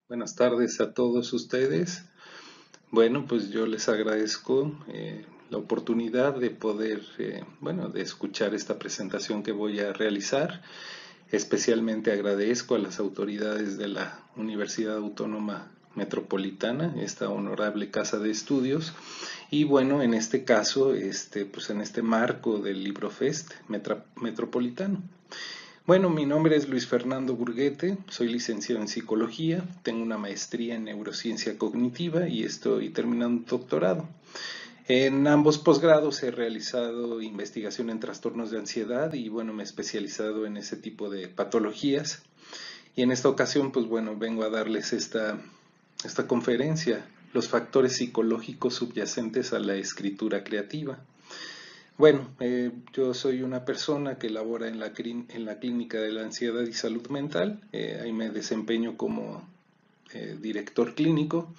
Buenas tardes a todos ustedes. Bueno, pues yo les agradezco la oportunidad de poder, de escuchar esta presentación que voy a realizar. Especialmente agradezco a las autoridades de la Universidad Autónoma Metropolitana, esta honorable casa de estudios, y bueno, en este caso, pues en este marco del LibroFest Metropolitano. Bueno, mi nombre es Luis Fernando Burguete, soy licenciado en psicología, tengo una maestría en neurociencia cognitiva y estoy terminando un doctorado. En ambos posgrados he realizado investigación en trastornos de ansiedad y bueno, me he especializado en ese tipo de patologías. Y en esta ocasión, pues bueno, vengo a darles esta conferencia, los factores psicológicos subyacentes a la escritura creativa. Bueno, yo soy una persona que labora en la Clínica de la Ansiedad y Salud Mental. Ahí me desempeño como director clínico.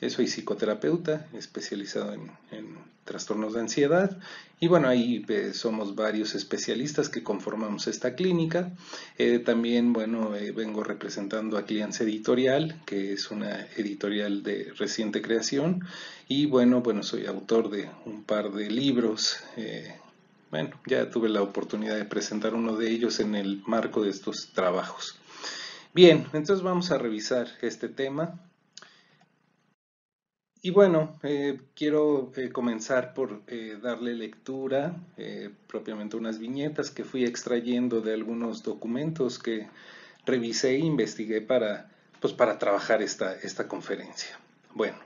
Soy psicoterapeuta especializado en trastornos de ansiedad. Y bueno, ahí somos varios especialistas que conformamos esta clínica. También, bueno, vengo representando a Cliance Editorial, que es una editorial de reciente creación. Y bueno, soy autor de un par de libros. Bueno, ya tuve la oportunidad de presentar uno de ellos en el marco de estos trabajos. Bien, entonces vamos a revisar este tema. Y bueno, quiero comenzar por darle lectura propiamente a unas viñetas que fui extrayendo de algunos documentos que revisé e investigué para trabajar esta conferencia. Bueno,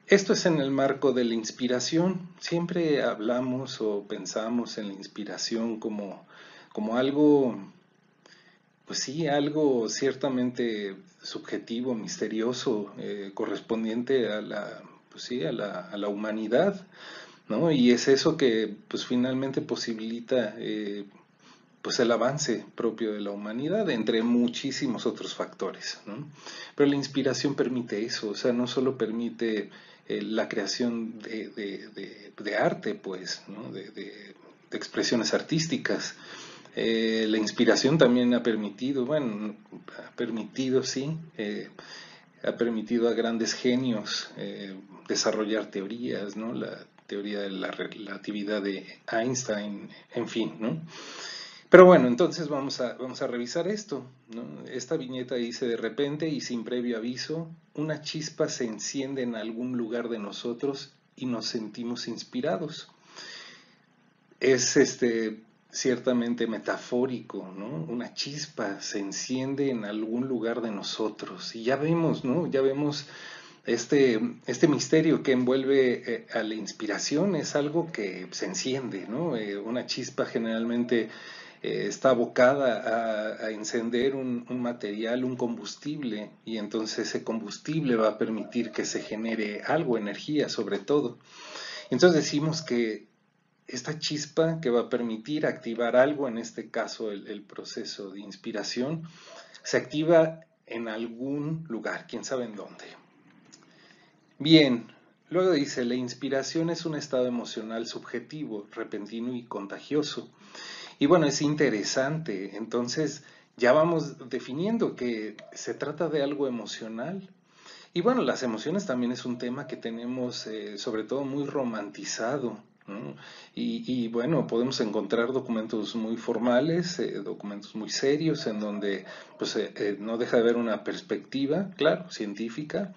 esto es en el marco de la inspiración. Siempre hablamos o pensamos en la inspiración como algo, pues sí, algo ciertamente subjetivo, misterioso, correspondiente a pues sí, a la humanidad, ¿no? Y es eso que pues finalmente posibilita pues el avance propio de la humanidad, entre muchísimos otros factores, ¿no? Pero la inspiración permite eso, o sea, no solo permite la creación de arte, pues, ¿no? De expresiones artísticas. La inspiración también ha permitido, bueno, ha permitido, sí, ha permitido a grandes genios desarrollar teorías, ¿no? La teoría de la relatividad de Einstein, en fin, ¿no? Pero bueno, entonces vamos a revisar esto, ¿no? Esta viñeta dice: de repente y sin previo aviso, una chispa se enciende en algún lugar de nosotros y nos sentimos inspirados. Es ciertamente metafórico, ¿no? Una chispa se enciende en algún lugar de nosotros y ya vemos, ¿no? Ya vemos este misterio que envuelve a la inspiración. Es algo que se enciende, ¿no? Una chispa generalmente está abocada a encender un material, un combustible, y entonces ese combustible va a permitir que se genere algo, energía sobre todo. Entonces decimos que esta chispa que va a permitir activar algo, en este caso el proceso de inspiración, se activa en algún lugar, quién sabe en dónde. Bien, luego dice: la inspiración es un estado emocional subjetivo, repentino y contagioso. Y bueno, es interesante, entonces ya vamos definiendo que se trata de algo emocional. Y bueno, las emociones también es un tema que tenemos sobre todo muy romantizado, ¿no? Bueno, podemos encontrar documentos muy formales, documentos muy serios, en donde pues, no deja de haber una perspectiva, claro, científica,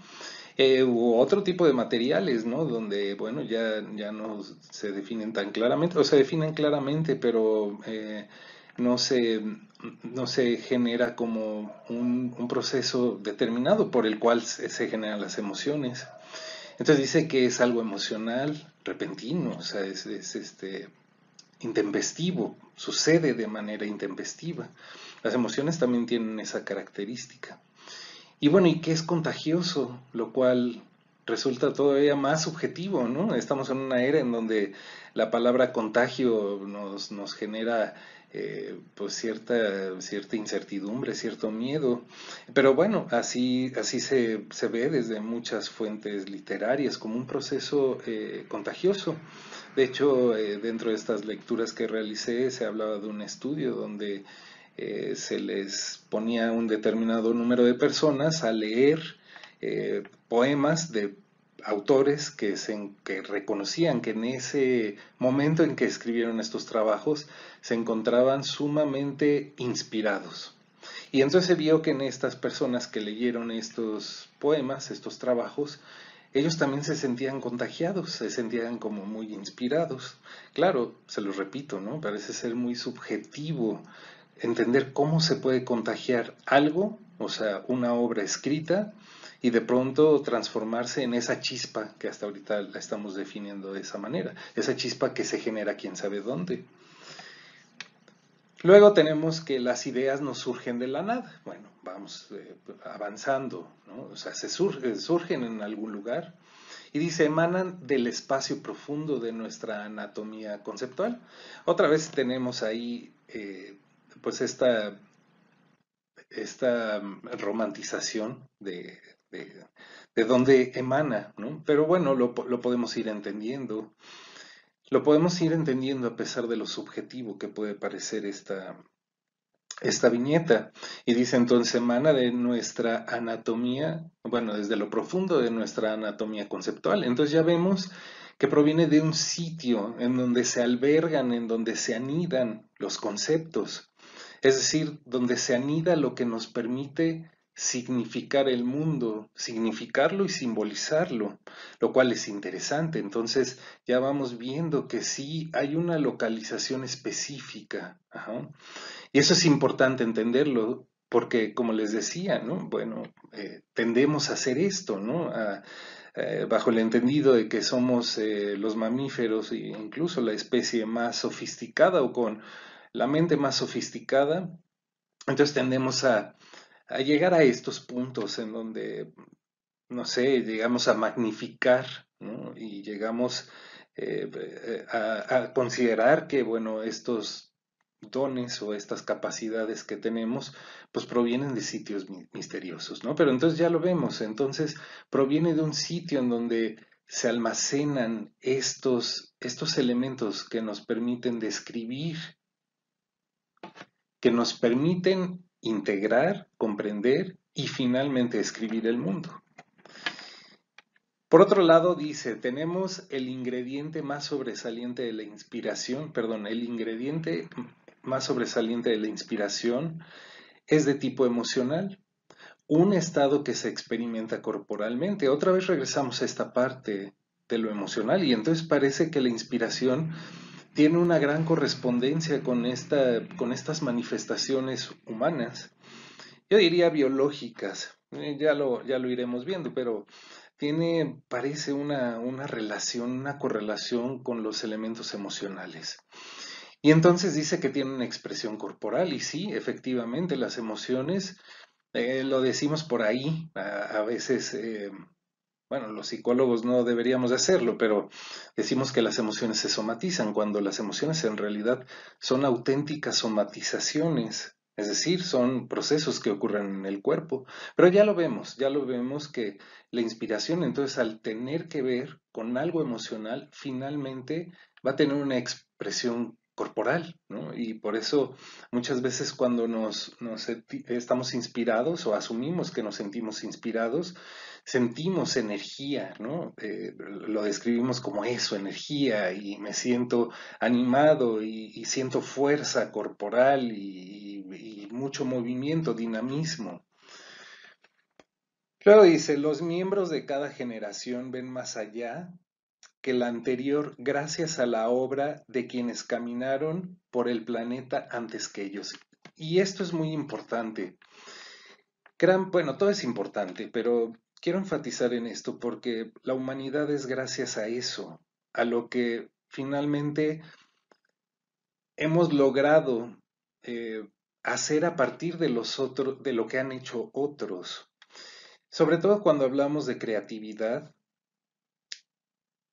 u otro tipo de materiales, ¿no? Donde, bueno, ya no se definen tan claramente, o se definen claramente, pero no se, no se genera como un proceso determinado por el cual se generan las emociones. Entonces dice que es algo emocional, repentino, o sea, intempestivo, sucede de manera intempestiva. Las emociones también tienen esa característica. Y bueno, y que es contagioso, lo cual resulta todavía más subjetivo, ¿no? Estamos en una era en donde la palabra contagio nos genera pues cierta incertidumbre, cierto miedo. Pero bueno, así se ve desde muchas fuentes literarias como un proceso contagioso. De hecho, dentro de estas lecturas que realicé se hablaba de un estudio donde se les ponía un determinado número de personas a leer poemas de autores que reconocían que en ese momento en que escribieron estos trabajos se encontraban sumamente inspirados. Y entonces se vio que en estas personas que leyeron estos poemas, estos trabajos, ellos también se sentían contagiados, se sentían como muy inspirados. Claro, se los repito, ¿no? Parece ser muy subjetivo entender cómo se puede contagiar algo, o sea, una obra escrita, y de pronto transformarse en esa chispa que hasta ahorita la estamos definiendo de esa manera, esa chispa que se genera quién sabe dónde. Luego tenemos que las ideas no surgen de la nada. Bueno, vamos avanzando, ¿no? O sea, surgen en algún lugar y dice, emanan del espacio profundo de nuestra anatomía conceptual. Otra vez tenemos ahí, pues, esta romantización de dónde emana, ¿no? Pero bueno, lo podemos ir entendiendo. Lo podemos ir entendiendo a pesar de lo subjetivo que puede parecer esta viñeta. Y dice entonces, emana de nuestra anatomía, bueno, desde lo profundo de nuestra anatomía conceptual. Entonces ya vemos que proviene de un sitio en donde se albergan, en donde se anidan los conceptos. Es decir, donde se anida lo que nos permite significar el mundo, significarlo y simbolizarlo, lo cual es interesante. Entonces ya vamos viendo que sí hay una localización específica. Ajá. Y eso es importante entenderlo, porque como les decía, ¿no? Bueno, tendemos a hacer esto, ¿no? Bajo el entendido de que somos los mamíferos e incluso la especie más sofisticada o con la mente más sofisticada, entonces tendemos a llegar a estos puntos en donde, no sé, llegamos a magnificar, ¿no? Y llegamos a considerar que, bueno, estos dones o estas capacidades que tenemos, pues provienen de sitios misteriosos, ¿no? Pero entonces ya lo vemos, entonces proviene de un sitio en donde se almacenan estos elementos que nos permiten describir, que nos permiten integrar, comprender y finalmente escribir el mundo. Por otro lado, dice, tenemos el ingrediente más sobresaliente de la inspiración, perdón, el ingrediente más sobresaliente de la inspiración es de tipo emocional, un estado que se experimenta corporalmente. Otra vez regresamos a esta parte de lo emocional y entonces parece que la inspiración tiene una gran correspondencia con estas manifestaciones humanas. Yo diría biológicas, ya lo iremos viendo, pero parece una relación, una correlación con los elementos emocionales. Y entonces dice que tiene una expresión corporal, y sí, efectivamente, las emociones, lo decimos por ahí, a veces, bueno, los psicólogos no deberíamos de hacerlo, pero decimos que las emociones se somatizan, cuando las emociones en realidad son auténticas somatizaciones, es decir, son procesos que ocurren en el cuerpo. Pero ya lo vemos que la inspiración, entonces, al tener que ver con algo emocional, finalmente va a tener una expresión corporal, ¿no? Y por eso muchas veces cuando estamos inspirados o asumimos que nos sentimos inspirados, sentimos energía, ¿no? Lo describimos como eso, energía, y me siento animado y siento fuerza corporal y mucho movimiento, dinamismo. Luego dice, los miembros de cada generación ven más allá que la anterior gracias a la obra de quienes caminaron por el planeta antes que ellos. Y esto es muy importante. Bueno, todo es importante, pero quiero enfatizar en esto porque la humanidad es gracias a eso, a lo que finalmente hemos logrado hacer a partir de de lo que han hecho otros. Sobre todo cuando hablamos de creatividad,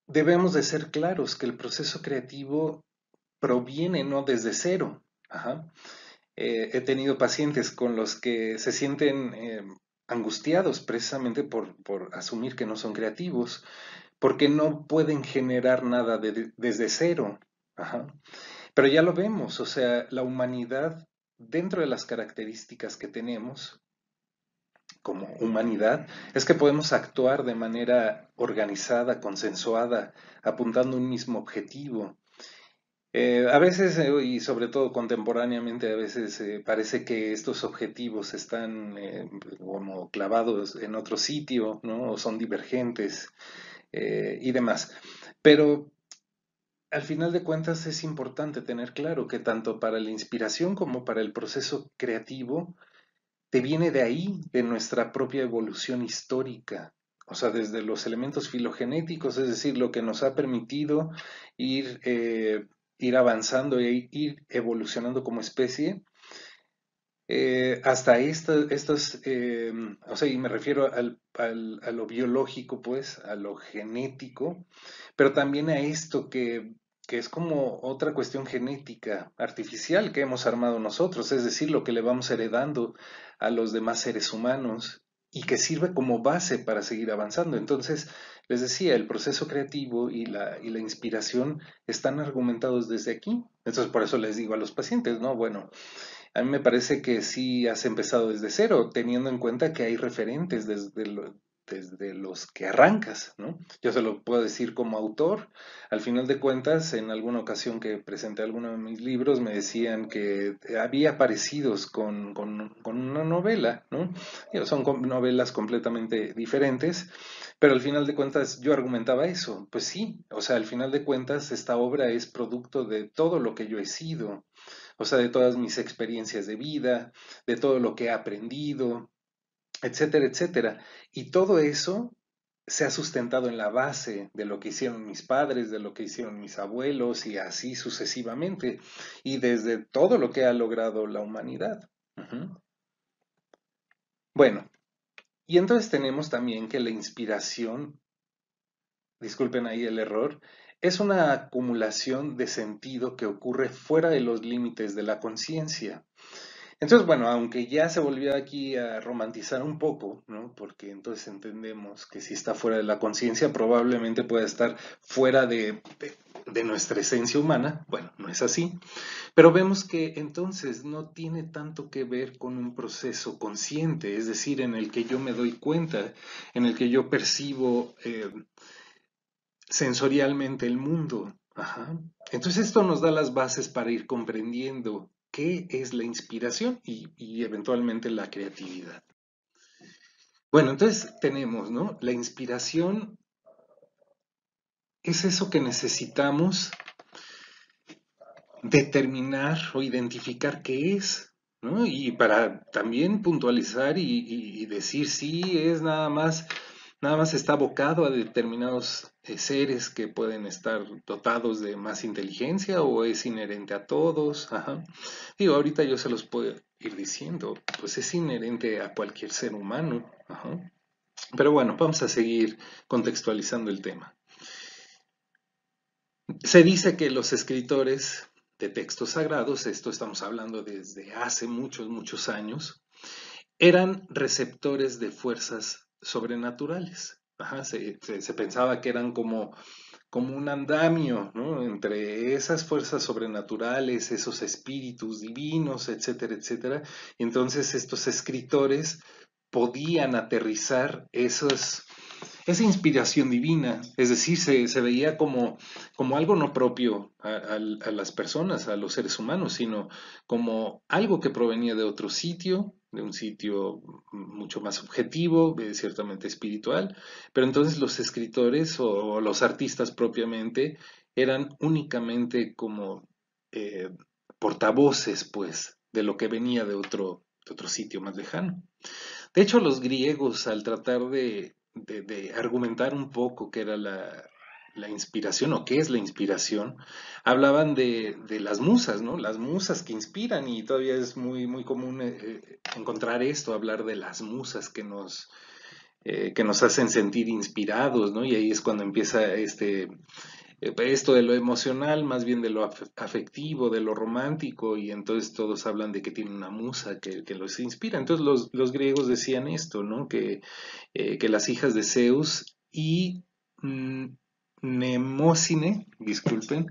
debemos de ser claros que el proceso creativo proviene no desde cero. Ajá. He tenido pacientes con los que se sienten angustiados precisamente por asumir que no son creativos, porque no pueden generar nada desde cero. Ajá. Pero ya lo vemos, o sea, la humanidad, dentro de las características que tenemos, como humanidad, es que podemos actuar de manera organizada, consensuada, apuntando un mismo objetivo. A veces, y sobre todo contemporáneamente, a veces parece que estos objetivos están como clavados en otro sitio, ¿no? O son divergentes y demás. Pero al final de cuentas es importante tener claro que tanto para la inspiración como para el proceso creativo, te viene de ahí, de nuestra propia evolución histórica. O sea, desde los elementos filogenéticos, es decir, lo que nos ha permitido ir, ir avanzando e ir evolucionando como especie, hasta estas, o sea, y me refiero a lo biológico, pues, a lo genético, pero también a esto que es como otra cuestión genética artificial que hemos armado nosotros, es decir, lo que le vamos heredando a los demás seres humanos y que sirve como base para seguir avanzando. Entonces, les decía, el proceso creativo y la inspiración están argumentados desde aquí. Entonces, por eso les digo a los pacientes, ¿no? Bueno, a mí me parece que sí has empezado desde cero, teniendo en cuenta que hay referentes desde los que arrancas, ¿no? Yo se lo puedo decir como autor. Al final de cuentas, en alguna ocasión que presenté alguno de mis libros, me decían que había parecidos con una novela, ¿no? Digo, son novelas completamente diferentes, pero al final de cuentas yo argumentaba eso. Pues sí, o sea, al final de cuentas esta obra es producto de todo lo que yo he sido, o sea, de todas mis experiencias de vida, de todo lo que he aprendido, etcétera, etcétera. Y todo eso se ha sustentado en la base de lo que hicieron mis padres, de lo que hicieron mis abuelos y así sucesivamente, y desde todo lo que ha logrado la humanidad. Ujú. Bueno, y entonces tenemos también que la inspiración, disculpen ahí el error, es una acumulación de sentido que ocurre fuera de los límites de la conciencia. Entonces, bueno, aunque ya se volvió aquí a romantizar un poco, ¿no? Porque entonces entendemos que si está fuera de la conciencia, probablemente pueda estar fuera de nuestra esencia humana. Bueno, no es así. Pero vemos que entonces no tiene tanto que ver con un proceso consciente, es decir, en el que yo me doy cuenta, en el que yo percibo sensorialmente el mundo. Ajá. Entonces esto nos da las bases para ir comprendiendo qué es la inspiración y eventualmente la creatividad. Bueno, entonces tenemos, ¿no? La inspiración es eso que necesitamos determinar o identificar qué es, ¿no? Y para también puntualizar y decir si es nada más está abocado a determinados seres que pueden estar dotados de más inteligencia o es inherente a todos. Ajá. Digo, ahorita yo se los puedo ir diciendo, pues es inherente a cualquier ser humano. Ajá. Pero bueno, vamos a seguir contextualizando el tema. Se dice que los escritores de textos sagrados, esto estamos hablando desde hace muchos, muchos años, eran receptores de fuerzas sobrenaturales. Ajá, se pensaba que eran como un andamio, ¿no? Entre esas fuerzas sobrenaturales, esos espíritus divinos, etcétera, etcétera. Y entonces estos escritores podían aterrizar esa inspiración divina, es decir, se veía como algo no propio a las personas, a los seres humanos, sino como algo que provenía de otro sitio, de un sitio mucho más objetivo, ciertamente espiritual, pero entonces los escritores o los artistas propiamente eran únicamente como eh, portavoces, pues, de lo que venía de otro sitio más lejano. De hecho, los griegos, al tratar de argumentar un poco qué era la inspiración o qué es la inspiración, hablaban de las musas, ¿no? Las musas que inspiran y todavía es muy, muy común encontrar esto, hablar de las musas que nos hacen sentir inspirados, ¿no? Y ahí es cuando empieza esto de lo emocional, más bien de lo afectivo, de lo romántico, y entonces todos hablan de que tienen una musa que los inspira. Entonces los griegos decían esto, ¿no? Que las hijas de Zeus y mm, Mnemósine, disculpen,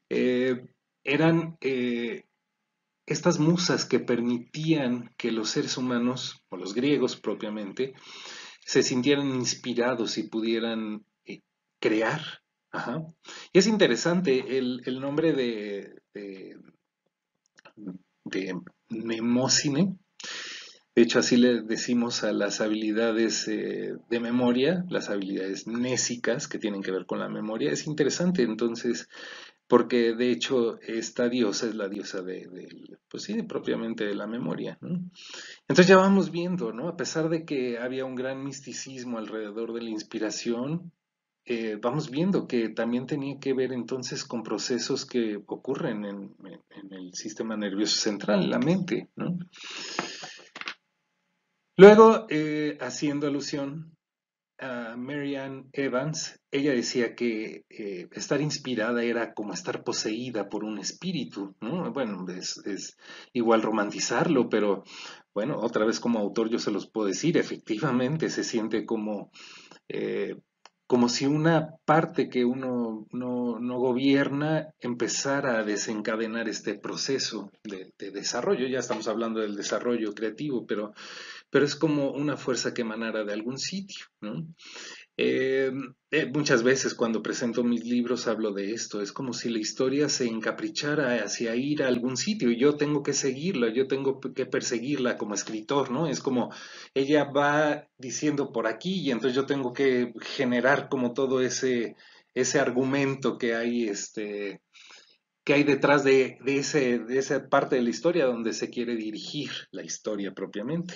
eh, eran estas musas que permitían que los seres humanos, o los griegos propiamente, se sintieran inspirados y pudieran crear. Ajá. Y es interesante el nombre de Mnemosine. De hecho, así le decimos a las habilidades de memoria, las habilidades mnésicas que tienen que ver con la memoria. Es interesante, entonces, porque de hecho esta diosa es la diosa pues sí, propiamente de la memoria, ¿no? Entonces ya vamos viendo, ¿no? A pesar de que había un gran misticismo alrededor de la inspiración, vamos viendo que también tenía que ver entonces con procesos que ocurren en el sistema nervioso central, en la mente, ¿no? Luego, haciendo alusión a Marianne Evans, ella decía que estar inspirada era como estar poseída por un espíritu, ¿no? Bueno, es igual romantizarlo, pero bueno, otra vez como autor yo se los puedo decir, efectivamente se siente eh, como si una parte que uno no gobierna empezara a desencadenar este proceso de desarrollo. Ya estamos hablando del desarrollo creativo, pero es como una fuerza que emanara de algún sitio, ¿no? Eh, Muchas veces cuando presento mis libros hablo de esto, es como si la historia se encaprichara hacia ir a algún sitio y yo tengo que seguirla, yo tengo que perseguirla como escritor, ¿no? Es como ella va diciendo por aquí y entonces yo tengo que generar como todo ese argumento que hay detrás de esa parte de la historia donde se quiere dirigir la historia propiamente.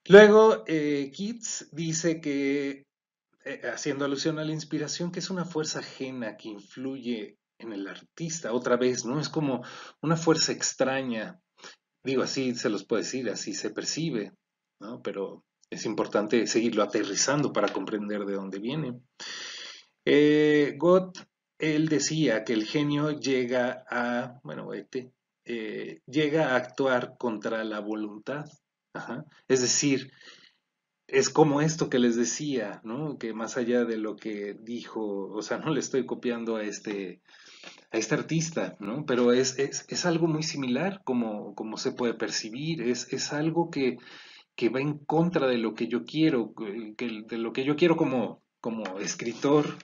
Luego, Keats dice que, haciendo alusión a la inspiración, que es una fuerza ajena que influye en el artista, otra vez, ¿no? Es como una fuerza extraña. Digo, así se los puedo decir, así se percibe, ¿no? Pero es importante seguirlo aterrizando para comprender de dónde viene. Gott, él decía que el genio llega a, bueno, llega a actuar contra la voluntad. Ajá. Es decir, es como esto que les decía, ¿no? Que más allá de lo que dijo, o sea, no le estoy copiando a este artista, ¿no? Pero es algo muy similar como se puede percibir, es algo que va en contra de lo que yo quiero, de lo que yo quiero como escritor,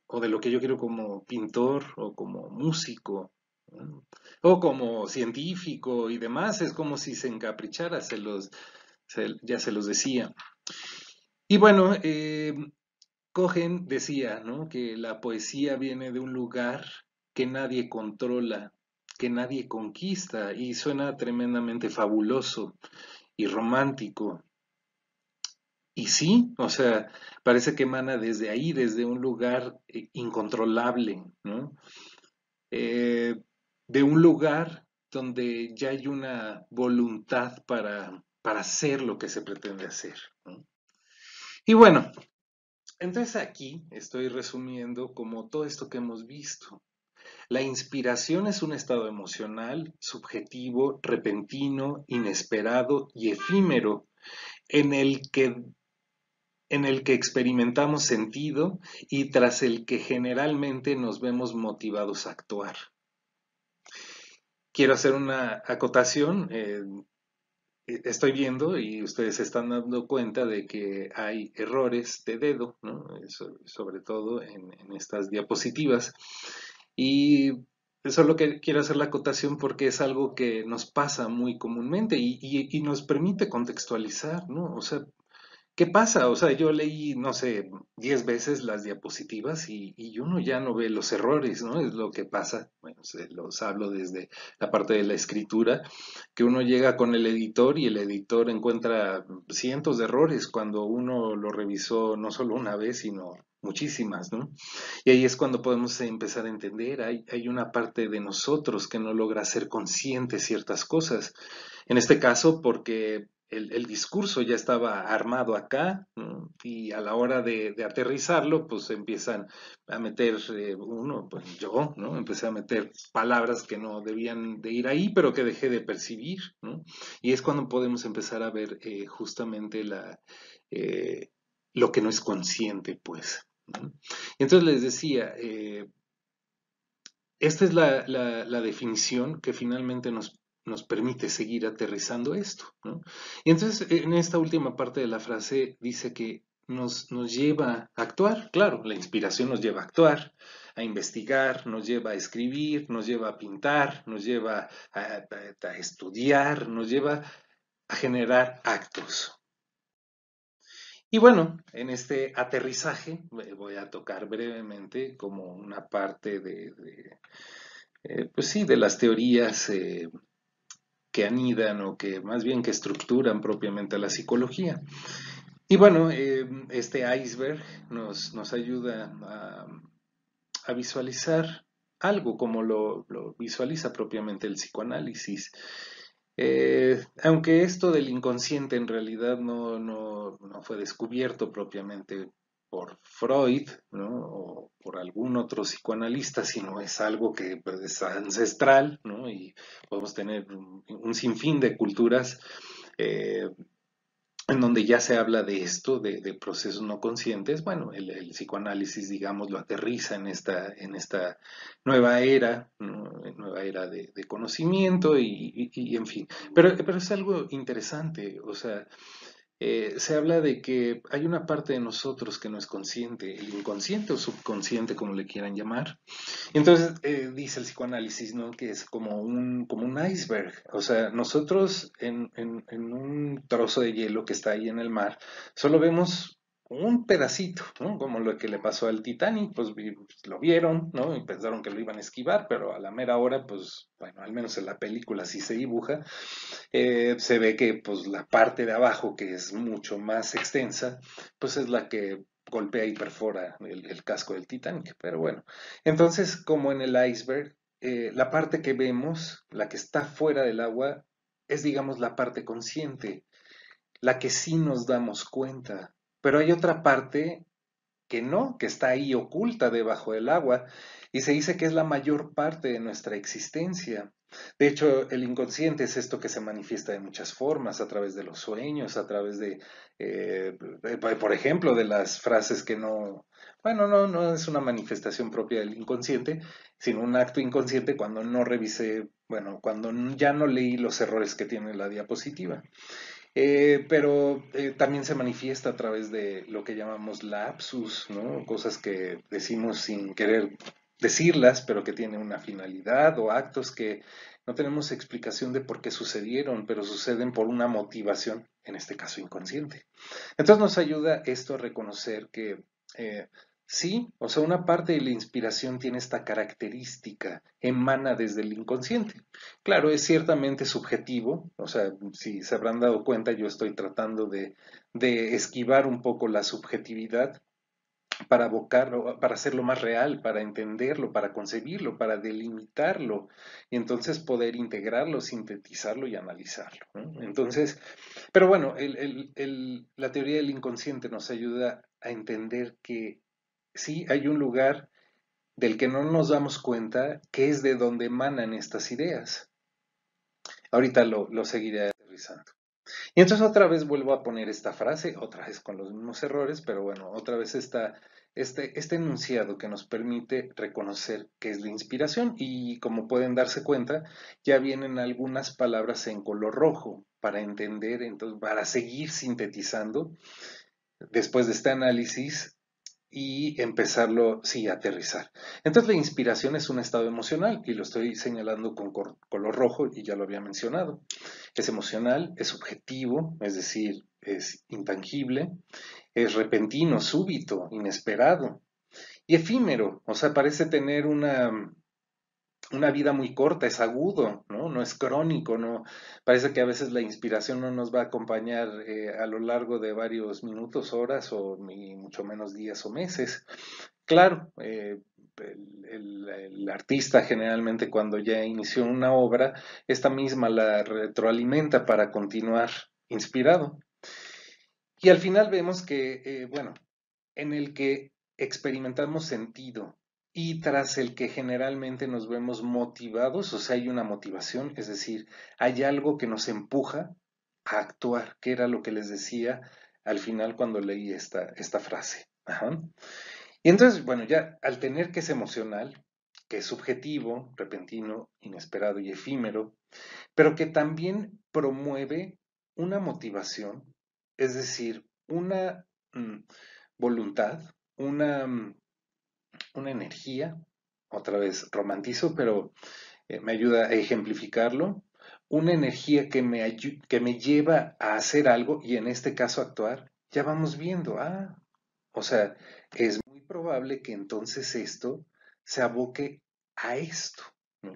o de lo que yo quiero como pintor, o como músico, ¿no? O como científico y demás, es como si se encaprichara, ya se los decía. Y bueno, Cohen decía, ¿no? Que la poesía viene de un lugar que nadie controla, que nadie conquista, y suena tremendamente fabuloso y romántico. Y sí, o sea, parece que emana desde ahí, desde un lugar incontrolable, ¿no? Eh, de un lugar donde ya hay una voluntad para hacer lo que se pretende hacer, ¿no? Y bueno, entonces aquí estoy resumiendo como todo esto que hemos visto. La inspiración es un estado emocional, subjetivo, repentino, inesperado y efímero en el que experimentamos sentido y tras el que generalmente nos vemos motivados a actuar. Quiero hacer una acotación. Estoy viendo y ustedes se están dando cuenta de que hay errores de dedo, ¿no? Sobre todo en estas diapositivas. Y eso es lo que quiero hacer la acotación porque es algo que nos pasa muy comúnmente y nos permite contextualizar, ¿no? O sea, ¿qué pasa? O sea, yo leí, no sé, 10 veces las diapositivas y uno ya no ve los errores, ¿no? Es lo que pasa. Bueno, se los hablo desde la parte de la escritura, que uno llega con el editor y el editor encuentra cientos de errores cuando uno lo revisó no solo una vez, sino muchísimas, ¿no? Y ahí es cuando podemos empezar a entender, hay una parte de nosotros que no logra ser consciente ciertas cosas. En este caso, porque el discurso ya estaba armado acá, ¿no? Y a la hora de aterrizarlo, pues empiezan a meter pues yo, ¿no? Empecé a meter palabras que no debían de ir ahí, pero que dejé de percibir, ¿no? Y es cuando podemos empezar a ver justamente eh, lo que no es consciente, pues, ¿no? Y entonces les decía, esta es la definición que finalmente nos permite seguir aterrizando esto, ¿no? Y entonces, en esta última parte de la frase dice que nos lleva a actuar, claro, la inspiración nos lleva a actuar, a investigar, nos lleva a escribir, nos lleva a pintar, nos lleva a estudiar, nos lleva a generar actos. Y bueno, en este aterrizaje voy a tocar brevemente como una parte pues sí, de las teorías que anidan o que más bien que estructuran propiamente la psicología. Y bueno, este iceberg nos ayuda a visualizar algo como lo visualiza propiamente el psicoanálisis. Aunque esto del inconsciente en realidad no fue descubierto propiamente por Freud, ¿no? O por algún otro psicoanalista, sino es algo que pues, es ancestral, ¿no? Y podemos tener un sinfín de culturas eh, en donde ya se habla de esto, de procesos no conscientes. Bueno, el psicoanálisis, digamos, lo aterriza en esta nueva era, ¿no? Nueva era de conocimiento y en fin. Pero es algo interesante, o sea, se habla de que hay una parte de nosotros que no es consciente, el inconsciente o subconsciente, como le quieran llamar. Entonces, dice el psicoanálisis, ¿no? Que es como un iceberg. O sea, nosotros en un trozo de hielo que está ahí en el mar, solo vemos un pedacito, ¿no? Como lo que le pasó al Titanic, pues lo vieron, ¿no? Y pensaron que lo iban a esquivar, pero a la mera hora, pues, bueno, al menos en la película sí se dibuja, se ve que pues la parte de abajo, que es mucho más extensa, pues es la que golpea y perfora el casco del Titanic. Pero bueno, entonces como en el iceberg, la parte que vemos, la que está fuera del agua, es digamos la parte consciente, la que sí nos damos cuenta. Pero hay otra parte que no, que está ahí oculta debajo del agua, y se dice que es la mayor parte de nuestra existencia. De hecho, el inconsciente es esto que se manifiesta de muchas formas, a través de los sueños, a través por ejemplo, de las frases que no, bueno, no es una manifestación propia del inconsciente, sino un acto inconsciente cuando no revisé, bueno, cuando ya no leí los errores que tiene la diapositiva. Pero también se manifiesta a través de lo que llamamos lapsus, ¿no? Cosas que decimos sin querer decirlas, pero que tienen una finalidad, o actos que no tenemos explicación de por qué sucedieron, pero suceden por una motivación, en este caso inconsciente. Entonces nos ayuda esto a reconocer que eh, sí, o sea, una parte de la inspiración tiene esta característica, emana desde el inconsciente. Claro, es ciertamente subjetivo, o sea, si se habrán dado cuenta, yo estoy tratando de esquivar un poco la subjetividad para abocarlo, para hacerlo más real, para entenderlo, para concebirlo, para delimitarlo, y entonces poder integrarlo, sintetizarlo y analizarlo, ¿no? Entonces, pero bueno, la teoría del inconsciente nos ayuda a entender que sí hay un lugar del que no nos damos cuenta que es de donde emanan estas ideas. Ahorita lo seguiré aterrizando. Y entonces otra vez vuelvo a poner esta frase, otra vez con los mismos errores, pero bueno, otra vez este enunciado que nos permite reconocer qué es la inspiración. Y como pueden darse cuenta, ya vienen algunas palabras en color rojo para entender, entonces, para seguir sintetizando después de este análisis y empezarlo, sí, a aterrizar. Entonces la inspiración es un estado emocional y lo estoy señalando con color rojo y ya lo había mencionado. Es emocional, es subjetivo, es decir, es intangible, es repentino, súbito, inesperado y efímero, o sea, parece tener una vida muy corta, es agudo, ¿no? No es crónico, no. Parece que a veces la inspiración no nos va a acompañar a lo largo de varios minutos, horas o ni mucho menos días o meses. Claro, el artista generalmente cuando ya inició una obra, esta misma la retroalimenta para continuar inspirado. Y al final vemos que, bueno, en el que experimentamos sentido y tras el que generalmente nos vemos motivados, o sea, hay una motivación, es decir, hay algo que nos empuja a actuar, que era lo que les decía al final cuando leí esta frase. Ajá. Y entonces, bueno, ya al tener que es emocional, que es subjetivo, repentino, inesperado y efímero, pero que también promueve una motivación, es decir, una voluntad, una, una energía, otra vez romantizo, pero me ayuda a ejemplificarlo, una energía que me lleva a hacer algo y en este caso actuar, ya vamos viendo, o sea, es muy probable que entonces esto se aboque a esto, ¿no?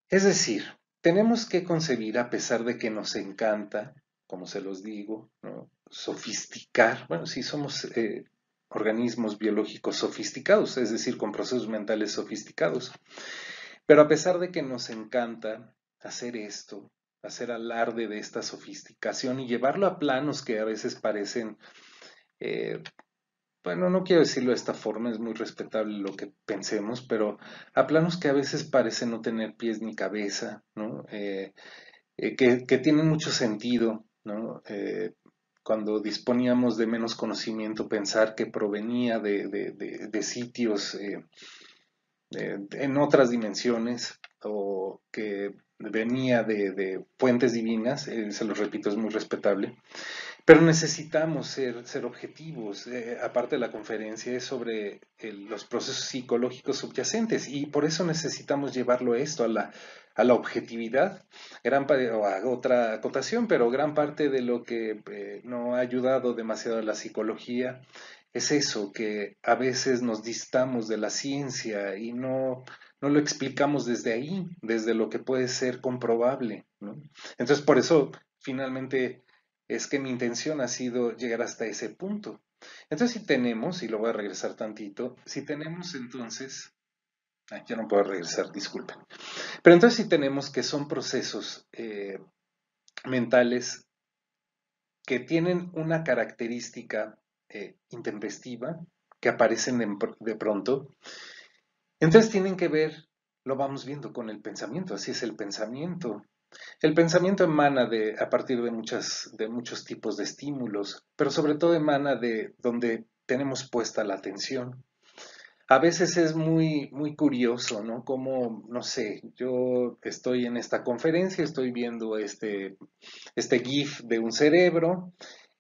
Es decir, tenemos que concebir, a pesar de que nos encanta, como se los digo, ¿no? Sofisticar, bueno, sí somos organismos biológicos sofisticados, es decir, con procesos mentales sofisticados, pero a pesar de que nos encanta hacer esto, hacer alarde de esta sofisticación y llevarlo a planos que a veces parecen eh, bueno, no quiero decirlo de esta forma, es muy respetable lo que pensemos, pero a planos que a veces parecen no tener pies ni cabeza, ¿no? Que tienen mucho sentido, ¿no? Cuando disponíamos de menos conocimiento, pensar que provenía de sitios en otras dimensiones o que venía de fuentes divinas, se los repito, es muy respetable. Pero necesitamos ser objetivos. Aparte de la conferencia es sobre los procesos psicológicos subyacentes y por eso necesitamos llevarlo esto a la objetividad. O a otra acotación, pero gran parte de lo que no ha ayudado demasiado a la psicología es eso, que a veces nos distamos de la ciencia y no lo explicamos desde ahí, desde lo que puede ser comprobable, ¿no? Entonces, por eso, finalmente, es que mi intención ha sido llegar hasta ese punto. Entonces, si tenemos, y lo voy a regresar tantito, si tenemos entonces, ya no puedo regresar, disculpen, pero entonces si tenemos que son procesos mentales que tienen una característica intempestiva, que aparecen de pronto, entonces tienen que ver, lo vamos viendo con el pensamiento, así es el pensamiento. El pensamiento emana a partir de muchos tipos de estímulos, pero sobre todo emana de donde tenemos puesta la atención. A veces es muy curioso, ¿no? Como, no sé, yo estoy en esta conferencia, estoy viendo este GIF de un cerebro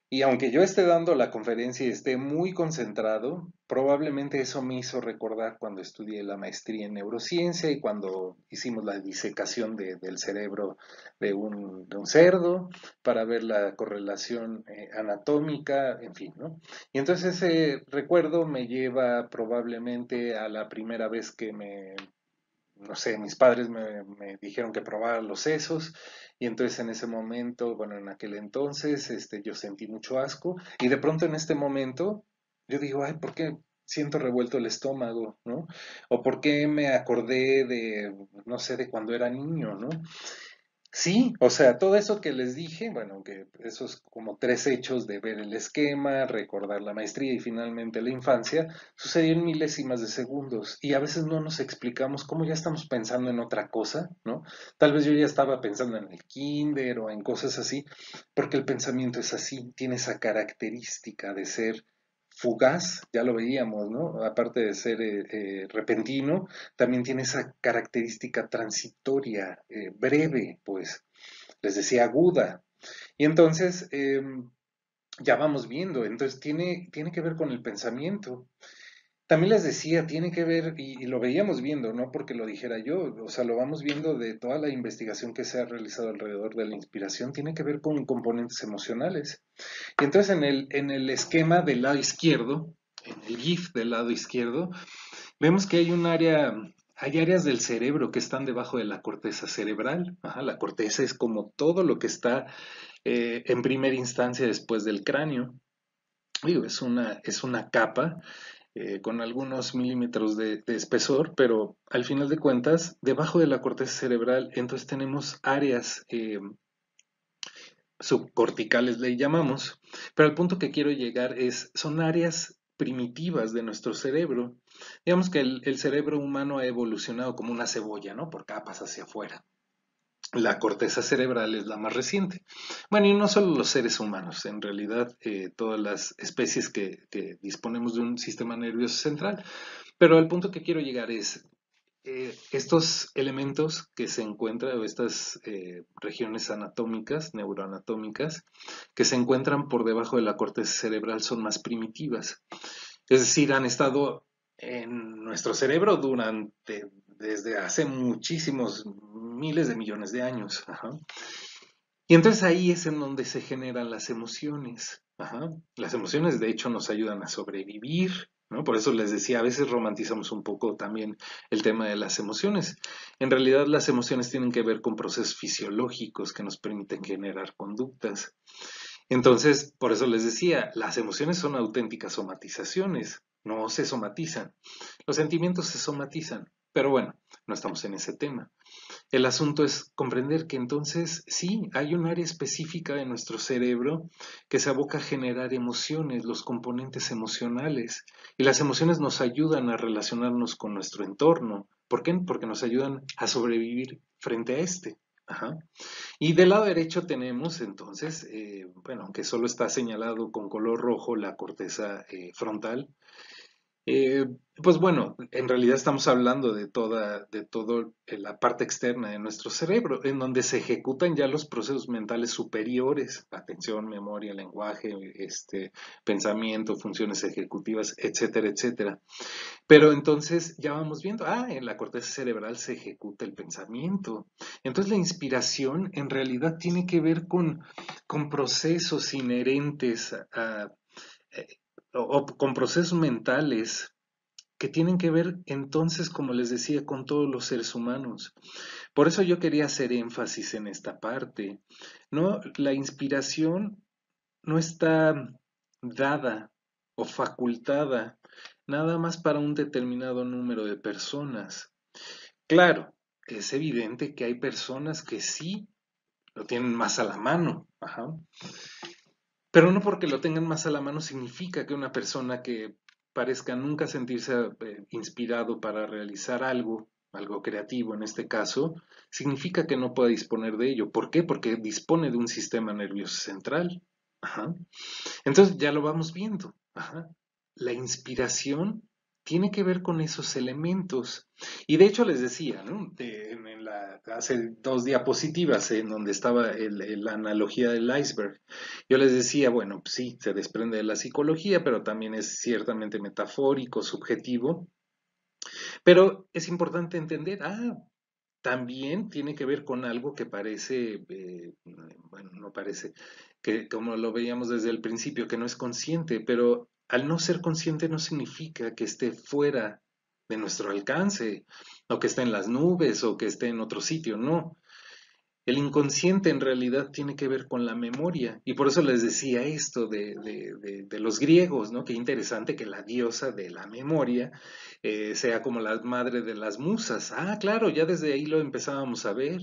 y aunque yo esté dando la conferencia y esté muy concentrado, probablemente eso me hizo recordar cuando estudié la maestría en neurociencia y cuando hicimos la disecación del cerebro de un cerdo para ver la correlación anatómica, en fin, ¿no? Y entonces ese recuerdo me lleva probablemente a la primera vez que no sé, mis padres me dijeron que probara los sesos y entonces en ese momento, bueno, en aquel entonces, yo sentí mucho asco y de pronto en este momento yo digo, ay, ¿por qué siento revuelto el estómago, ¿no? O ¿por qué me acordé no sé, de cuando era niño, ¿no? Sí, o sea, todo eso que les dije, bueno, que esos como tres hechos de ver el esquema, recordar la maestría y finalmente la infancia, sucedió en milésimas de segundos y a veces no nos explicamos cómo ya estamos pensando en otra cosa, ¿no? Tal vez yo ya estaba pensando en el kinder o en cosas así, porque el pensamiento es así, tiene esa característica de ser fugaz, ya lo veíamos, ¿no? Aparte de ser repentino, también tiene esa característica transitoria, breve, pues, les decía aguda. Y entonces, ya vamos viendo, entonces tiene que ver con el pensamiento. También les decía, tiene que ver, y lo veíamos viendo, no porque lo dijera yo, o sea, lo vamos viendo de toda la investigación que se ha realizado alrededor de la inspiración, tiene que ver con componentes emocionales. Y entonces en el esquema del lado izquierdo, en el GIF del lado izquierdo, vemos que hay áreas del cerebro que están debajo de la corteza cerebral. Ajá, la corteza es como todo lo que está en primera instancia después del cráneo. Digo, es una capa con algunos milímetros de espesor, pero al final de cuentas, debajo de la corteza cerebral, entonces tenemos áreas subcorticales, le llamamos, pero el punto que quiero llegar son áreas primitivas de nuestro cerebro. Digamos que el cerebro humano ha evolucionado como una cebolla, ¿no? Por capas hacia afuera. La corteza cerebral es la más reciente. Bueno, y no solo los seres humanos, en realidad todas las especies que disponemos de un sistema nervioso central. Pero al punto que quiero llegar es, estos elementos que se encuentran, o estas regiones anatómicas, neuroanatómicas, que se encuentran por debajo de la corteza cerebral son más primitivas. Es decir, han estado en nuestro cerebro desde hace muchísimos miles de millones de años. Ajá. Y entonces ahí es en donde se generan las emociones. Ajá. Las emociones de hecho nos ayudan a sobrevivir, ¿no? Por eso les decía, a veces romantizamos un poco también el tema de las emociones. En realidad las emociones tienen que ver con procesos fisiológicos que nos permiten generar conductas. Entonces, por eso les decía, las emociones son auténticas somatizaciones, no se somatizan. Los sentimientos se somatizan, pero bueno, no estamos en ese tema. El asunto es comprender que entonces sí, hay un área específica de nuestro cerebro que se aboca a generar emociones, los componentes emocionales. Y las emociones nos ayudan a relacionarnos con nuestro entorno. ¿Por qué? Porque nos ayudan a sobrevivir frente a este. Ajá. Y del lado derecho tenemos entonces, bueno, aunque solo está señalado con color rojo la corteza frontal, eh, pues bueno, en realidad estamos hablando de todo la parte externa de nuestro cerebro, en donde se ejecutan ya los procesos mentales superiores, atención, memoria, lenguaje, pensamiento, funciones ejecutivas, etcétera, etcétera. Pero entonces ya vamos viendo, en la corteza cerebral se ejecuta el pensamiento. Entonces la inspiración en realidad tiene que ver con procesos inherentes eh, o con procesos mentales que tienen que ver entonces, como les decía, con todos los seres humanos. Por eso yo quería hacer énfasis en esta parte. No, la inspiración no está dada o facultada nada más para un determinado número de personas. Claro, es evidente que hay personas que sí lo tienen más a la mano, ajá. Pero no porque lo tengan más a la mano significa que una persona que parezca nunca sentirse inspirado para realizar algo, algo creativo en este caso, significa que no pueda disponer de ello. ¿Por qué? Porque dispone de un sistema nervioso central. Ajá. Entonces ya lo vamos viendo. Ajá. La inspiración tiene que ver con esos elementos. Y de hecho les decía, ¿no? Hace dos diapositivas en donde estaba la analogía del iceberg. Yo les decía, bueno, pues sí, se desprende de la psicología, pero también es ciertamente metafórico, subjetivo. Pero es importante entender, también tiene que ver con algo que parece, bueno, no parece, que como lo veíamos desde el principio, que no es consciente, pero al no ser consciente no significa que esté fuera de nuestro alcance, o que esté en las nubes, o que esté en otro sitio, no. El inconsciente en realidad tiene que ver con la memoria, y por eso les decía esto de los griegos, ¿no? Qué interesante que la diosa de la memoria sea como la madre de las musas. Claro, ya desde ahí lo empezábamos a ver.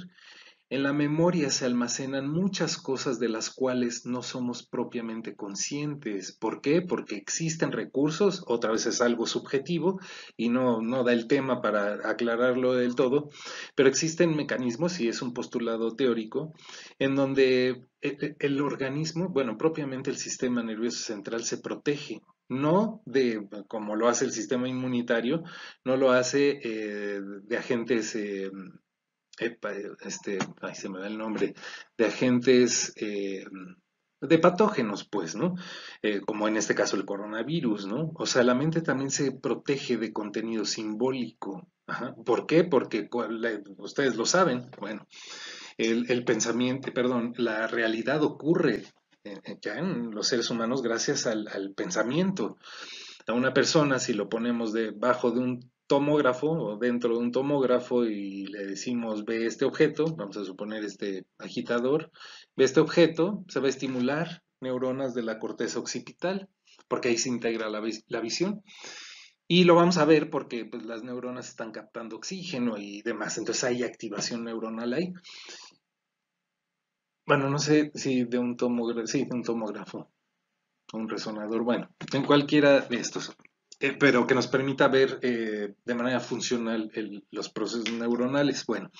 En la memoria se almacenan muchas cosas de las cuales no somos propiamente conscientes. ¿Por qué? Porque existen recursos, otra vez es algo subjetivo y no da el tema para aclararlo del todo, pero existen mecanismos, y es un postulado teórico, en donde el organismo, bueno, propiamente el sistema nervioso central se protege. No de como lo hace el sistema inmunitario, no lo hace de agentes ay, se me da el nombre, de agentes, de patógenos, pues, ¿no? Como en este caso el coronavirus, ¿no? O sea, la mente también se protege de contenido simbólico. Ajá. ¿Por qué? Porque ustedes lo saben, bueno, el pensamiento, perdón, la realidad ocurre ya en los seres humanos gracias al pensamiento. A una persona, si lo ponemos debajo de un tomógrafo o dentro de un tomógrafo y le decimos ve este objeto, vamos a suponer este agitador, ve este objeto, se va a estimular neuronas de la corteza occipital, porque ahí se integra la visión. Y lo vamos a ver porque pues, las neuronas están captando oxígeno y demás, entonces hay activación neuronal ahí. Bueno, no sé si de un tomógrafo, sí, de un tomógrafo, un resonador, bueno, en cualquiera de estos. pero que nos permita ver de manera funcional los procesos neuronales. Bueno,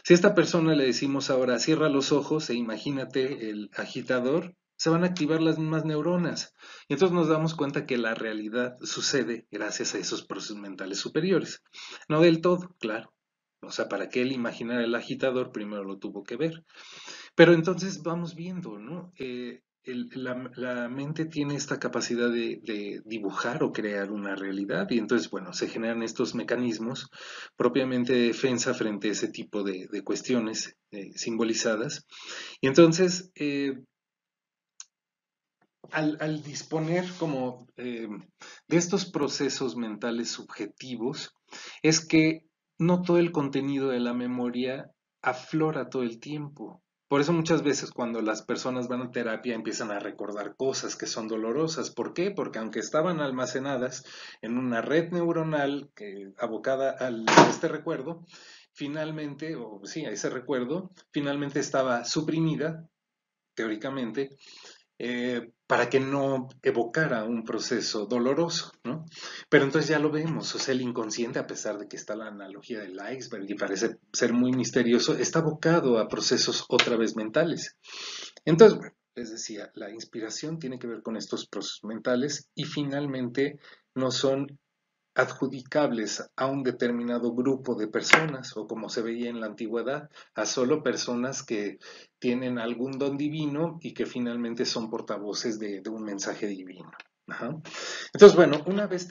si a esta persona le decimos ahora cierra los ojos e imagínate el agitador, se van a activar las mismas neuronas. Y entonces nos damos cuenta que la realidad sucede gracias a esos procesos mentales superiores. No del todo, claro. O sea, para que él imaginara el agitador, primero lo tuvo que ver. Pero entonces vamos viendo, ¿no? La mente tiene esta capacidad de dibujar o crear una realidad y entonces, bueno, se generan estos mecanismos propiamente de defensa frente a ese tipo de cuestiones simbolizadas. Y entonces, al disponer como de estos procesos mentales subjetivos, es que no todo el contenido de la memoria aflora todo el tiempo. Por eso muchas veces cuando las personas van a terapia empiezan a recordar cosas que son dolorosas. ¿Por qué? Porque aunque estaban almacenadas en una red neuronal abocada a este recuerdo, finalmente, o sí, a ese recuerdo, finalmente estaba suprimida, teóricamente, para que no evocara un proceso doloroso, ¿no? Pero entonces ya lo vemos, o sea, el inconsciente, a pesar de que está la analogía del iceberg y parece ser muy misterioso, está abocado a procesos otra vez mentales. Entonces, bueno, les decía, la inspiración tiene que ver con estos procesos mentales y finalmente no son adjudicables a un determinado grupo de personas o como se veía en la antigüedad, a solo personas que tienen algún don divino y que finalmente son portavoces de un mensaje divino. Ajá. Entonces, bueno, una vez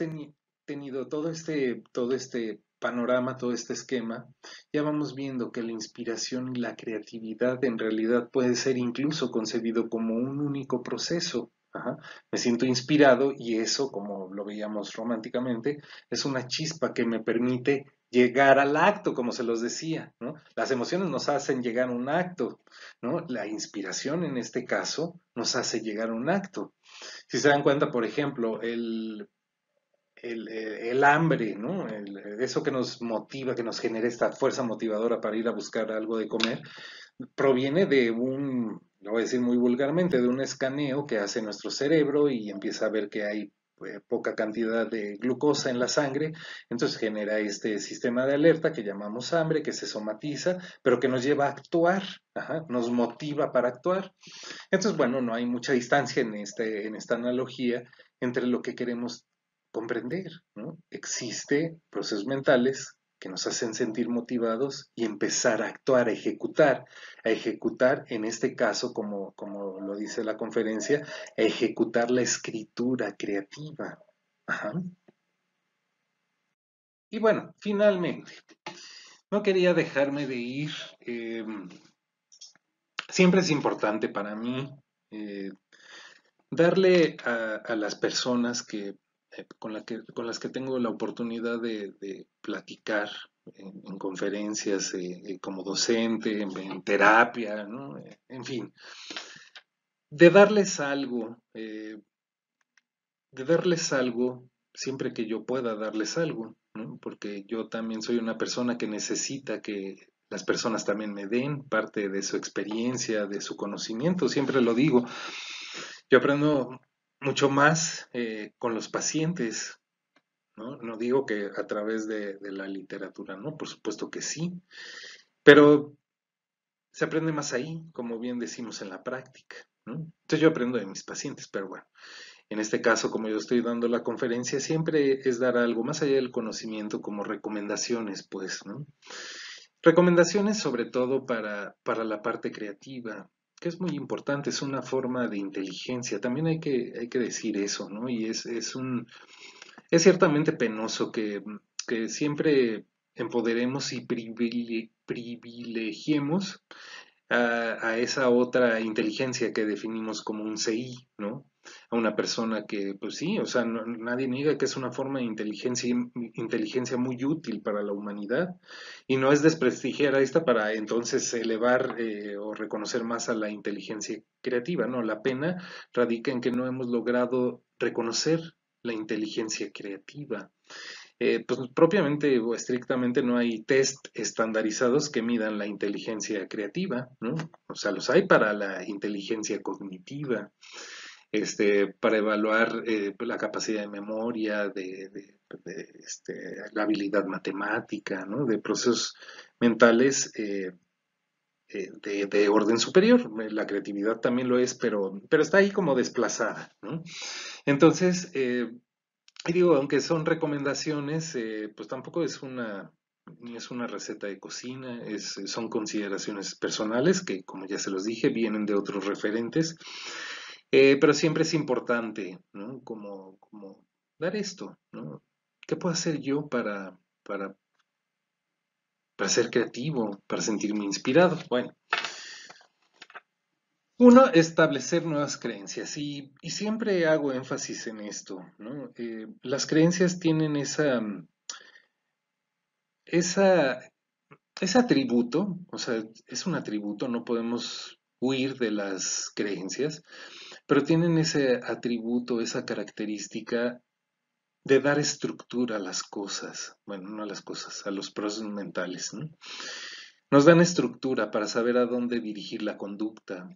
tenido todo este panorama, todo este esquema, ya vamos viendo que la inspiración y la creatividad en realidad puede ser incluso concebido como un único proceso. Ajá. Me siento inspirado y eso, como lo veíamos románticamente, es una chispa que me permite llegar al acto, como se los decía, ¿no? Las emociones nos hacen llegar a un acto, ¿no? La inspiración en este caso nos hace llegar a un acto. Si se dan cuenta, por ejemplo, el hambre, ¿no? Eso que nos motiva, que nos genera esta fuerza motivadora para ir a buscar algo de comer, proviene de lo voy a decir muy vulgarmente, de un escaneo que hace nuestro cerebro y empieza a ver que hay poca cantidad de glucosa en la sangre, entonces genera este sistema de alerta que llamamos hambre, que se somatiza, pero que nos lleva a actuar, ajá, nos motiva para actuar. Entonces, bueno, no hay mucha distancia en esta analogía entre lo que queremos comprender, ¿no? Existe procesos mentales que nos hacen sentir motivados y empezar a actuar, a ejecutar en este caso, como lo dice la conferencia, a ejecutar la escritura creativa. Ajá. Y bueno, finalmente, no quería dejarme de ir. eh, Siempre es importante para mí eh, darle a las personas con las que tengo la oportunidad de platicar en conferencias, como docente, en terapia, ¿no? En fin, de darles algo, de darles algo siempre que yo pueda darles algo, ¿no? Porque yo también soy una persona que necesita que las personas también me den parte de su experiencia, de su conocimiento, siempre lo digo. Yo aprendo mucho más con los pacientes, ¿no? No digo que a través de la literatura, ¿no? Por supuesto que sí, pero se aprende más ahí, como bien decimos en la práctica, ¿no? Entonces yo aprendo de mis pacientes, pero bueno, en este caso, como yo estoy dando la conferencia, siempre es dar algo más allá del conocimiento como recomendaciones, pues, ¿no? Recomendaciones sobre todo para la parte creativa, que es muy importante, es una forma de inteligencia, también hay que decir eso, ¿no? Y es ciertamente penoso que siempre empoderemos y privilegiemos a esa otra inteligencia que definimos como un CI, ¿no? A una persona que, pues sí, o sea, nadie niega que es una forma de inteligencia muy útil para la humanidad y no es desprestigiar a esta para entonces elevar o reconocer más a la inteligencia creativa, ¿no? La pena radica en que no hemos logrado reconocer la inteligencia creativa. Pues propiamente o estrictamente no hay test estandarizados que midan la inteligencia creativa, ¿no? O sea, los hay para la inteligencia cognitiva. para evaluar la capacidad de memoria, la habilidad matemática, ¿no? De procesos mentales de orden superior. La creatividad también lo es, pero está ahí como desplazada, ¿no? Entonces, y digo, aunque son recomendaciones, pues tampoco es ni es una receta de cocina, son consideraciones personales que, como ya se los dije, vienen de otros referentes, pero siempre es importante, ¿no? Como dar esto, ¿no? ¿Qué puedo hacer yo para ser creativo, para sentirme inspirado? Bueno, uno, establecer nuevas creencias y siempre hago énfasis en esto, ¿no? Las creencias tienen esa, ese atributo, o sea, es un atributo, no podemos huir de las creencias, pero tienen ese atributo, esa característica de dar estructura a las cosas, bueno, no a las cosas, a los procesos mentales, ¿no? Nos dan estructura para saber a dónde dirigir la conducta.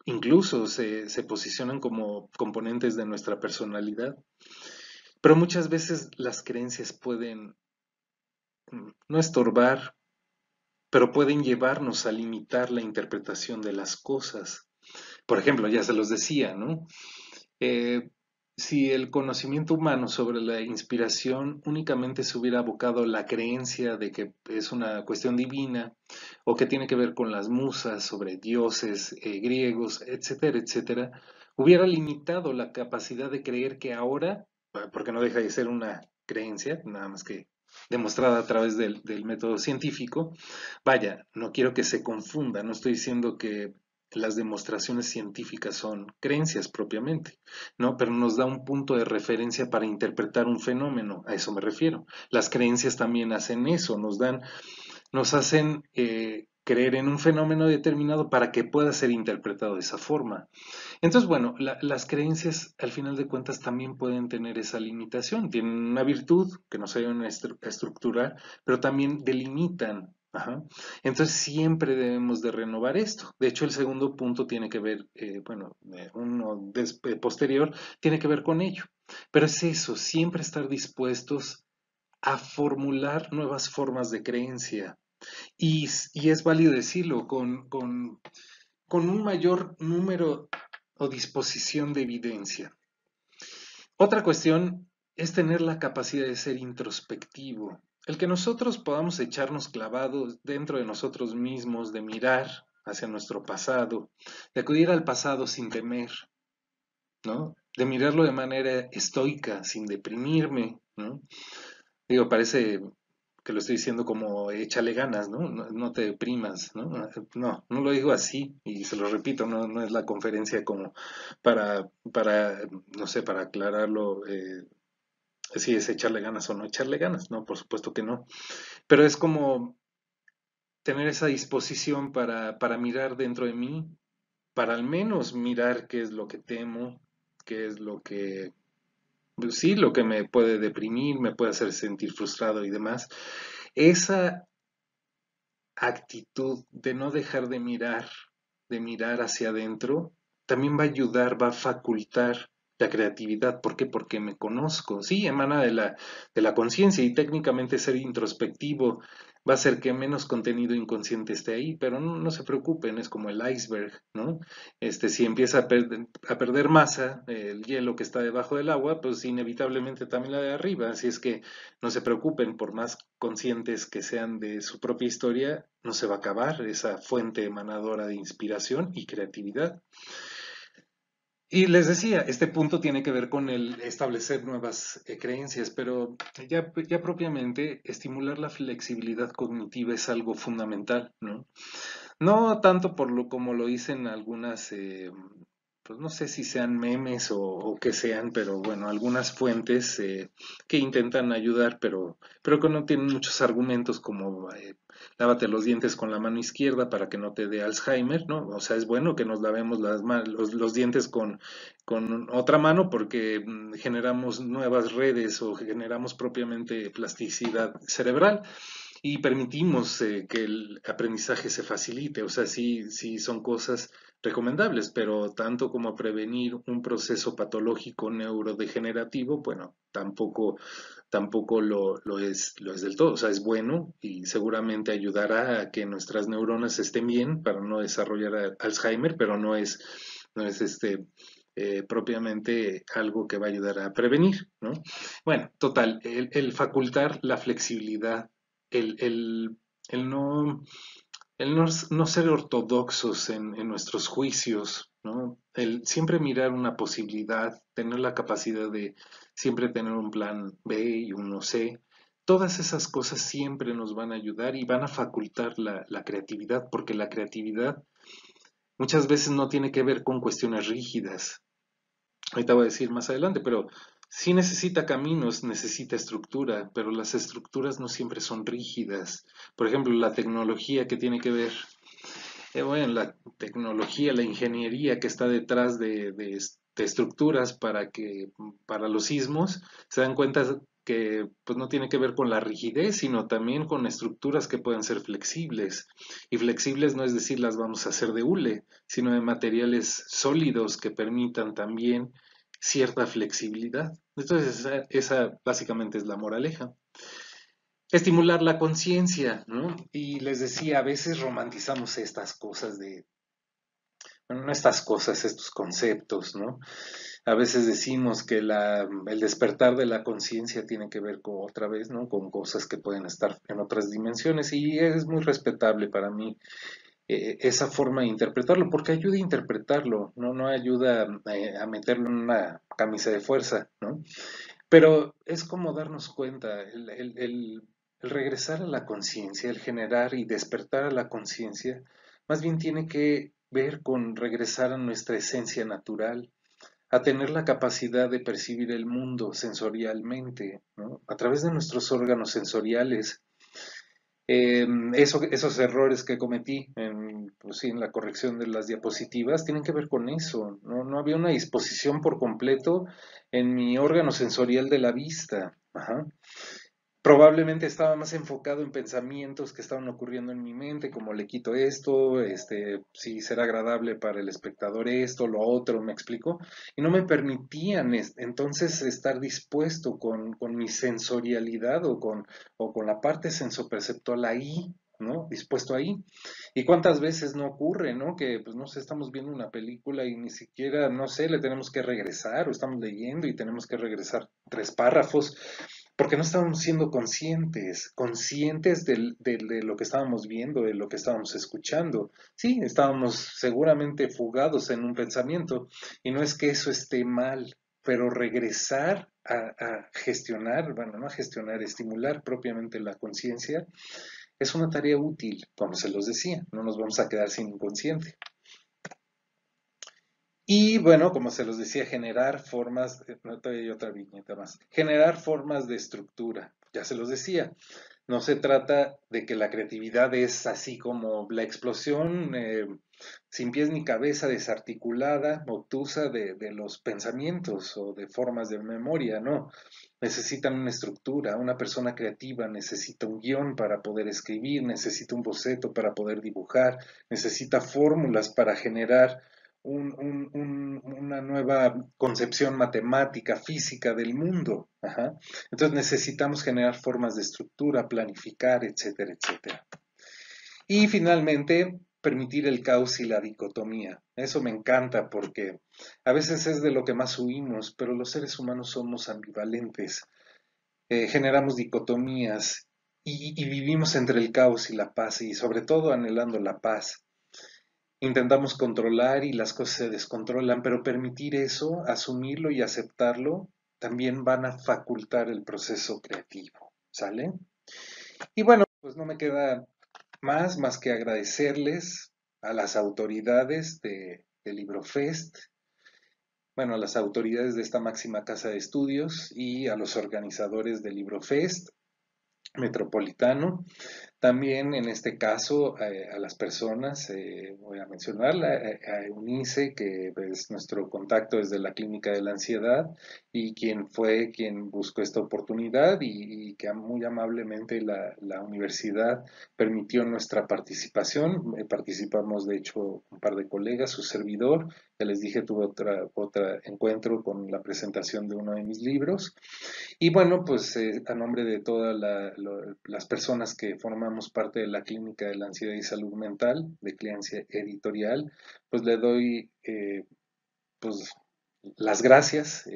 Incluso se posicionan como componentes de nuestra personalidad, pero muchas veces las creencias pueden no estorbar, pero pueden llevarnos a limitar la interpretación de las cosas. Por ejemplo, ya se los decía, ¿no? Eh, si el conocimiento humano sobre la inspiración únicamente se hubiera abocado a la creencia de que es una cuestión divina o que tiene que ver con las musas, sobre dioses griegos, etcétera, etcétera, hubiera limitado la capacidad de creer que ahora, porque no deja de ser una creencia, nada más que demostrada a través del método científico, vaya, no quiero que se confunda, no estoy diciendo que las demostraciones científicas son creencias propiamente, ¿no? Pero nos da un punto de referencia para interpretar un fenómeno, a eso me refiero. Las creencias también hacen eso, nos hacen creer en un fenómeno determinado para que pueda ser interpretado de esa forma. Entonces, bueno, las creencias al final de cuentas también pueden tener esa limitación, tienen una virtud que nos ayudan a estructurar, pero también delimitan. Ajá. Entonces siempre debemos de renovar esto. De hecho, el segundo punto tiene que ver, posterior, tiene que ver con ello. Pero es eso, siempre estar dispuestos a formular nuevas formas de creencia. Y es válido decirlo, con un mayor número o disposición de evidencia. Otra cuestión es tener la capacidad de ser introspectivo. El que nosotros podamos echarnos clavados dentro de nosotros mismos, de mirar hacia nuestro pasado, de acudir al pasado sin temer, ¿no? De mirarlo de manera estoica, sin deprimirme, ¿no? Digo, parece que lo estoy diciendo como échale ganas, ¿no? No te deprimas, ¿no? No lo digo así y se lo repito, no es la conferencia como para no sé, para aclararlo, si es echarle ganas o no echarle ganas, no, por supuesto que no, pero es como tener esa disposición para mirar dentro de mí, para al menos mirar qué es lo que temo, qué es lo que, pues sí, lo que me puede deprimir, me puede hacer sentir frustrado y demás. Esa actitud de no dejar de mirar hacia adentro, también va a ayudar, va a facultar la creatividad. ¿Por qué? Porque me conozco. Sí, emana de la conciencia y técnicamente ser introspectivo va a hacer que menos contenido inconsciente esté ahí, pero no se preocupen, es como el iceberg, ¿no? Si empieza a perder masa, el hielo que está debajo del agua, pues inevitablemente también la de arriba. Así es que no se preocupen, por más conscientes que sean de su propia historia, no se va a acabar esa fuente emanadora de inspiración y creatividad. Y les decía, este punto tiene que ver con el establecer nuevas creencias, pero ya propiamente estimular la flexibilidad cognitiva es algo fundamental, ¿no? No tanto por lo como lo dicen algunas, pues no sé si sean memes o qué sean, pero bueno, algunas fuentes que intentan ayudar, pero que no tienen muchos argumentos como lávate los dientes con la mano izquierda para que no te dé Alzheimer, ¿no? O sea, es bueno que nos lavemos los dientes con otra mano porque generamos nuevas redes o generamos propiamente plasticidad cerebral y permitimos que el aprendizaje se facilite. O sea, sí son cosas recomendables, pero tanto como prevenir un proceso patológico neurodegenerativo, bueno, tampoco lo es del todo. O sea, es bueno y seguramente ayudará a que nuestras neuronas estén bien para no desarrollar Alzheimer, pero no es propiamente algo que va a ayudar a prevenir, ¿no? Bueno, total, el facultar la flexibilidad, el, el, el no no ser ortodoxos en nuestros juicios, ¿no? El siempre mirar una posibilidad, tener la capacidad de siempre tener un plan B y uno C, todas esas cosas siempre nos van a ayudar y van a facultar la creatividad, porque la creatividad muchas veces no tiene que ver con cuestiones rígidas. Ahorita voy a decir más adelante, pero sí necesita caminos, necesita estructura, pero las estructuras no siempre son rígidas. Por ejemplo, la tecnología que tiene que ver bueno, la tecnología, la ingeniería que está detrás de estructuras para los sismos, se dan cuenta que pues no tiene que ver con la rigidez, sino también con estructuras que pueden ser flexibles. Y flexibles no es decir las vamos a hacer de hule, sino de materiales sólidos que permitan también cierta flexibilidad. Entonces, esa básicamente es la moraleja. Estimular la conciencia, ¿no? Y les decía, a veces romantizamos estas cosas bueno, no estas cosas, estos conceptos, ¿no? A veces decimos que el despertar de la conciencia tiene que ver con otra vez, ¿no? Con cosas que pueden estar en otras dimensiones y es muy respetable para mí esa forma de interpretarlo, porque ayuda a interpretarlo, ¿no? No ayuda a meterlo en una camisa de fuerza, ¿no? Pero es como darnos cuenta, el regresar a la conciencia, el generar y despertar a la conciencia, más bien tiene que ver con regresar a nuestra esencia natural, a tener la capacidad de percibir el mundo sensorialmente, ¿no? A través de nuestros órganos sensoriales. Esos errores que cometí pues sí, en la corrección de las diapositivas tienen que ver con eso. ¿No? No había una disposición por completo en mi órgano sensorial de la vista. Ajá. Probablemente estaba más enfocado en pensamientos que estaban ocurriendo en mi mente, como le quito esto, si será agradable para el espectador esto, lo otro, ¿me explico? Y no me permitían entonces estar dispuesto con mi sensorialidad o con la parte sensoperceptual ahí, ¿no? Dispuesto ahí. ¿Y cuántas veces no ocurre, ¿no? Que, pues, no sé, estamos viendo una película y ni siquiera, no sé, le tenemos que regresar o estamos leyendo y tenemos que regresar 3 párrafos porque no estábamos siendo conscientes de lo que estábamos viendo, de lo que estábamos escuchando. Sí, estábamos seguramente fugados en un pensamiento y no es que eso esté mal, pero regresar a gestionar, bueno, no a gestionar, estimular propiamente la conciencia es una tarea útil, como se los decía, no nos vamos a quedar sin inconsciente. Y bueno, como se los decía, generar formas, no todavía hay otra viñeta más, generar formas de estructura, ya se los decía, no se trata de que la creatividad es así como la explosión sin pies ni cabeza, desarticulada, obtusa de los pensamientos o de formas de memoria, no, necesitan una estructura, una persona creativa necesita un guión para poder escribir, necesita un boceto para poder dibujar, necesita fórmulas para generar una nueva concepción matemática, física del mundo. Ajá. Entonces necesitamos generar formas de estructura, planificar, etcétera, etcétera. Y finalmente, permitir el caos y la dicotomía. Eso me encanta porque a veces es de lo que más huimos, pero los seres humanos somos ambivalentes. Generamos dicotomías y vivimos entre el caos y la paz y sobre todo anhelando la paz. Intentamos controlar y las cosas se descontrolan, pero permitir eso, asumirlo y aceptarlo, también van a facultar el proceso creativo, ¿sale? Y bueno, pues no me queda más que agradecerles a las autoridades de LibroFest, bueno, a las autoridades de esta máxima casa de estudios y a los organizadores de LibroFest Metropolitano, También en este caso a las personas, voy a mencionarla, a Eunice, que es nuestro contacto desde la Clínica de la Ansiedad y quien buscó esta oportunidad y que muy amablemente la universidad permitió nuestra participación. Participamos de hecho un par de colegas, su servidor, ya les dije, tuve otra encuentro con la presentación de uno de mis libros. Y bueno, pues a nombre de todas las personas que formamos parte de la Clínica de la Ansiedad y Salud Mental, de Clínica Editorial, pues le doy pues las gracias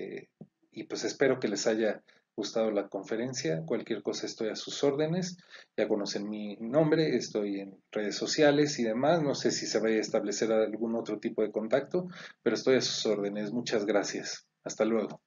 y pues espero que les haya gustado la conferencia. Cualquier cosa estoy a sus órdenes. Ya conocen mi nombre, estoy en redes sociales y demás. No sé si se vaya a establecer algún otro tipo de contacto, pero estoy a sus órdenes. Muchas gracias. Hasta luego.